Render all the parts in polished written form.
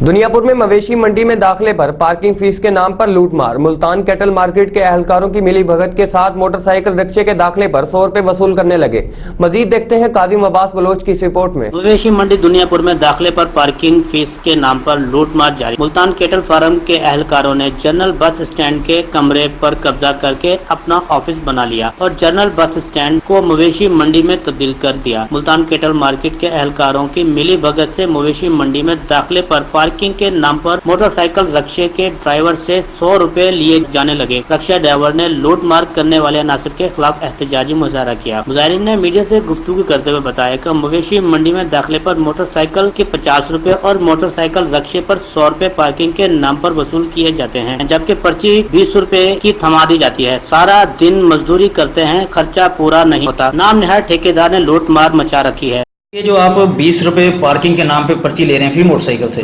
दुनियापुर में मवेशी मंडी में दाखिले पर पार्किंग फीस के नाम पर लूटमार। मुल्तान कैटल मार्केट के अहलकारों की मिली भगत के साथ मोटरसाइकिल रिक्शे के दाखिले पर 100 रुपए वसूल करने लगे। मजीद देखते हैं कादिम अब्बास बलोच की इस रिपोर्ट में। मवेशी मंडी दुनियापुर में दाखिले पर पार्किंग फीस के नाम पर लूटमार जारी। मुल्तान कैटल फार्म के अहलकारों ने जनरल बस स्टैंड के कमरे पर कब्जा करके अपना ऑफिस बना लिया और जनरल बस स्टैंड को मवेशी मंडी में तब्दील कर दिया। मुल्तान कैटल मार्केट के अहलकारों की मिली भगत से मवेशी मंडी में दाखिले पर पार्किंग के नाम पर मोटरसाइकिल रिक्शे के ड्राइवर से 100 रुपए लिए जाने लगे। रिक्शा ड्राइवर ने लूट मार करने वाले अनासर के खिलाफ एहतजाजी मुजाहरा किया। मुजाहिरीन ने मीडिया से गुफ्तगू करते हुए बताया कि मवेशी मंडी में दाखिले पर मोटरसाइकिल के 50 रुपए और मोटरसाइकिल रिक्शे पर 100 रुपए पार्किंग के नाम पर वसूल किए जाते हैं, जबकि पर्ची 20 रुपए की थमा दी जाती है। सारा दिन मजदूरी करते हैं, खर्चा पूरा नहीं होता। नाम निहार ठेकेदार ने लूट मार मचा रखी है। ये जो आप 20 रुपए पार्किंग के नाम पे पर्ची ले रहे हैं फी मोटरसाइकिल से,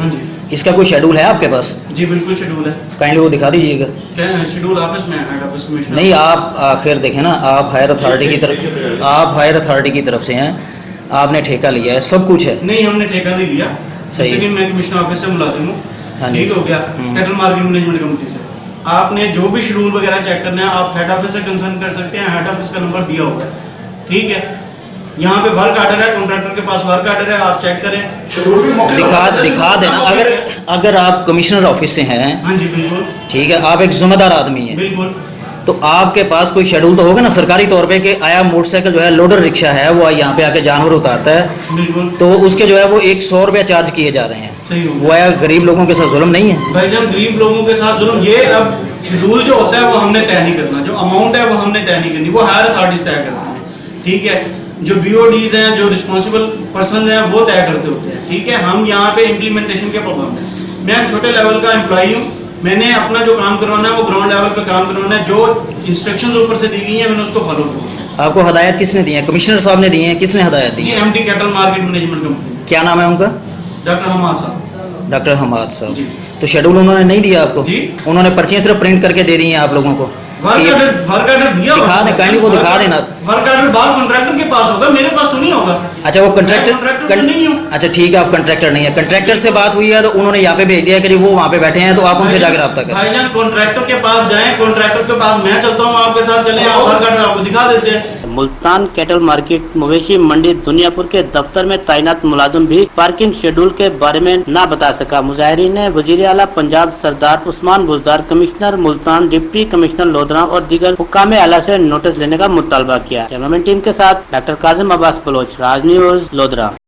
इसका कोई शेड्यूल है आपके पास? जी बिल्कुल शेड्यूल है। काइंडली वो दिखा दीजिएगा। शेड्यूल ऑफिस में हेड ऑफिस कमिश्नर। नहीं, आप आखिर देखें ना, आप हायर अथॉरिटी की तरफ से हैं, आपने ठेका लिया है, सब कुछ है। नहीं, हमने ठेका नहीं लिया। जैसे कि मैं कमिश्नर ऑफिस से मुलाजिम हूँ, ठीक हो गया, कैटल मार्केट मैनेजमेंट कमेटी से। आपने जो भी शेड्यूल वगैरह चेक करना है आप हेड ऑफिस से कंसर्न कर सकते हैं। हेड ऑफिस का नंबर दिया होगा, ठीक है। यहाँ पे वर्क आर्डर है, कॉन्ट्रैक्टर के पास वर्क आर्डर है, आप चेक करें। दिखा देना। अगर आप कमिश्नर ऑफिस से हैं, हाँ जी बिल्कुल, ठीक है, आप एक जिम्मेदार आदमी हैं, बिल्कुल, तो आपके पास कोई शेड्यूल तो होगा ना सरकारी तौर पे कि आया मोटरसाइकिल जो है लोडर रिक्शा है वो यहाँ पे आके जानवर उतारता है, बिल्कुल, तो उसके जो है वो 100 रुपया चार्ज किए जा रहे हैं। सही वो आया गरीब लोगों के साथ जुल्म नहीं है? भाई जब गरीब लोगों के साथ जुल्म, ये अब शेड्यूल जो होता है वो हमने तय नहीं करना, जो अमाउंट है वो हमने तय नहीं करनी, वो हायर अथॉरिटीज तय करती है, ठीक है। जो बीओडीज हैं, जो रिस्पॉन्सिबल पर्सन हैं, वो तय करते होते हैं, ठीक है। हम यहाँ पे इम्प्लीमेंटेशन के पाबंद हैं। मैं छोटे लेवल का एम्प्लॉई हूँ, मैंने अपना जो काम करवाना है वो ग्राउंड लेवल पे काम करवाना है। जो इंस्ट्रक्शंस ऊपर से दी गई हैं मैंने उसको फॉलो किया। आपको हदायत किसने दी है? कमिश्नर साहब ने दी है? किसने हदायत दी है? MD cattle market management company. क्या नाम है उनका? डॉक्टर हमाद साहब। डॉक्टर हमाद साहब। तो शेड्यूल उन्होंने नहीं दिया आपको? जी, उन्होंने पर्चियां सिर्फ प्रिंट करके दे दी हैं आप लोगों को। वर्क आर्डर दिया, दिखा दें, काइंडली वो दिखा देना। वर्क आर्डर बाहर कॉन्ट्रैक्टर के पास होगा, मेरे पास तो नहीं होगा। अच्छा, वो कॉन्ट्रैक्टर नहीं हूँ। अच्छा ठीक है, आप कॉन्ट्रैक्टर नहीं है। कॉन्ट्रैक्टर से बात हुई है तो उन्होंने यहाँ पे भेज दिया कि वो वहाँ पे बैठे हैं, तो आप उनसे जाकर रब्ता करें। भाईजान कॉन्ट्रैक्टर के पास जाएं, कॉन्ट्रैक्टर के पास मैं चलता हूँ, आपके साथ चले, आप वर्क आर्डर आपको दिखा देते हैं। मुल्तान कैटल मार्केट मवेशी मंडी दुनियापुर के दफ्तर में तैनात मुलाजिम भी पार्किंग शेड्यूल के बारे में न बता सका। मुजाहिरीन ने वजीर आला Punjab Sardar Usman Buzdar, commissioner Multan, deputy commissioner Lodhran और दीगर हुक्काम आला से नोटिस लेने का मुतालबा किया। कैमरामैन टीम के साथ डॉक्टर कादिम अब्बास बलोच, राज न्यूज़, लोधरा।